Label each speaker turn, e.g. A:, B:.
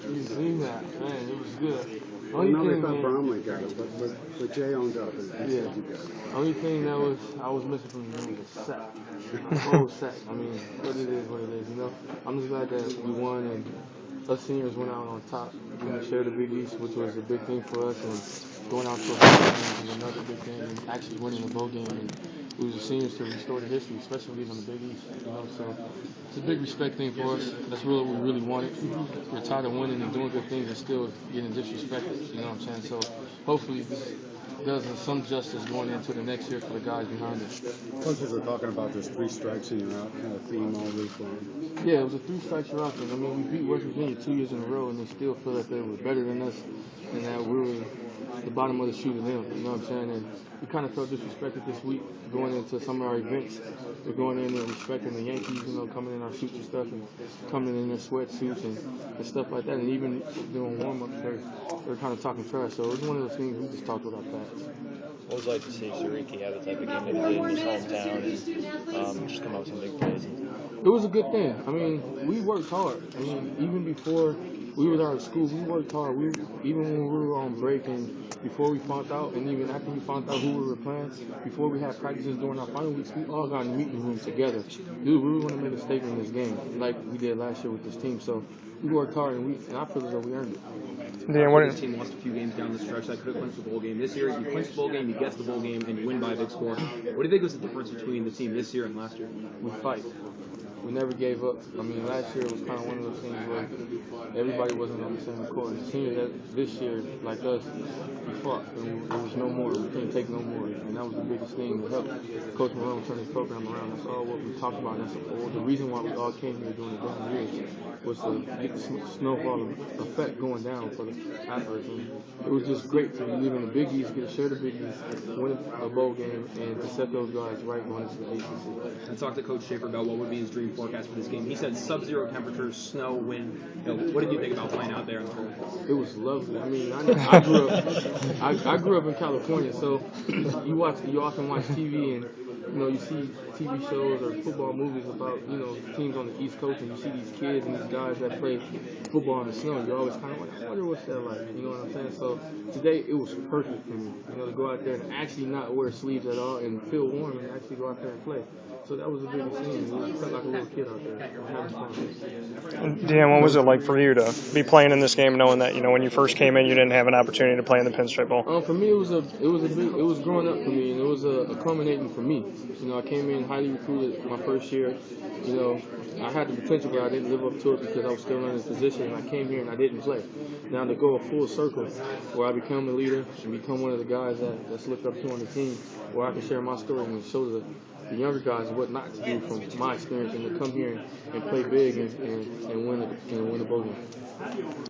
A: You seen that, man? It was good.
B: I know they thought Bromley got it, but Jay owned up and said you got it.
A: Only thing that I was missing from the game was a set. A whole set. I mean, but it is what it is, you know. I'm just glad that we won and us seniors went out on top. We shared the Big East, which was a big thing for us, and going out to a bowl game was another big thing, and actually winning the bowl game. And we was the seniors to restore the history, especially leaving the Big East, you know. So it's a big respect thing for us. That's really what we really wanted. We're tired of winning and doing good things and still getting disrespected, you know what I'm saying? So hopefully this does some justice going into the next year for the guys behind us.
B: Coaches were talking about there's 3 strikes and you're out, kind of theme all week long.
A: Yeah, it was a 3 strikes you're out thing. I mean, we beat West Virginia 2 years in a row, and they still feel that they were better than us, and that we were the bottom of the shoe to them. You know what I'm saying? And we kind of felt disrespected this week going into some of our events. We're going in and respecting the Yankees, you know, coming in our suits and stuff, and coming in their sweatsuits and stuff like that. And even doing warm-ups, they're kind of talking trash. So it was one of those things we just talked about that.
C: What was it like to see Syracuse have the type of game that he did in his hometown and just come up with some big plays?
A: It was a good thing. I mean, we worked hard. I mean, even before we were out of school, we worked hard. Even when we were on break and before we found out, and even after we found out who we were playing, before we had practices during our final weeks, we all got in the meeting room together. Dude, we want to make a statement in this game, like we did last year with this team. So we worked hard, and I feel as though we earned it.
D: Deon, this team lost a few games down the stretch that could have clinched the bowl game. This year, you clinch the bowl game, you get to the bowl game, and you win by a big score. What do you think was the difference between the team this year and last year?
A: We fight. We never gave up. I mean, last year was kind of one of those things where everybody wasn't on the same accord. The seniors that this year, like us, we fought. And there was no more. We couldn't take no more. And that was the biggest thing to help Coach Malone turn his program around. That's all what we talked about. That's the reason why we all came here during the down years was to get the snowball effect going down for the athletes. And it was just great to live in the Big East, get to share the Big East, win a bowl game, and to set those guys right going into the ACC.
D: I talked to Coach Schaefer about what would be his dream forecast for this game. He said sub-zero temperatures, snow, wind. What did you think about playing out there on the cold?
A: It was lovely. I mean, I grew up in California, so you often watch TV and you see TV shows or football movies about teams on the East Coast, and you see these kids and these guys that play football in the snow. You're always kind of like, I wonder what's that like. You know what I'm saying? So today it was perfect for me. To go out there and actually not wear sleeves at all and feel warm and actually go out there and play. So that was the biggest thing. I felt like a little kid out there having fun.
E: Deon, what was it like for you to be playing in this game, knowing that when you first came in, you didn't have an opportunity to play in the Pinstripe Bowl?
A: For me, it was growing up for me, and it was a culminating for me. I came in highly recruited my first year. I had the potential, but I didn't live up to it because I was still learning the position, and I came here and I didn't play. Now to go a full circle, where I become the leader and become one of the guys that's looked up to on the team, where I can share my story and show the younger guys what not to do from my experience, and to come here and play big and win a bowl game.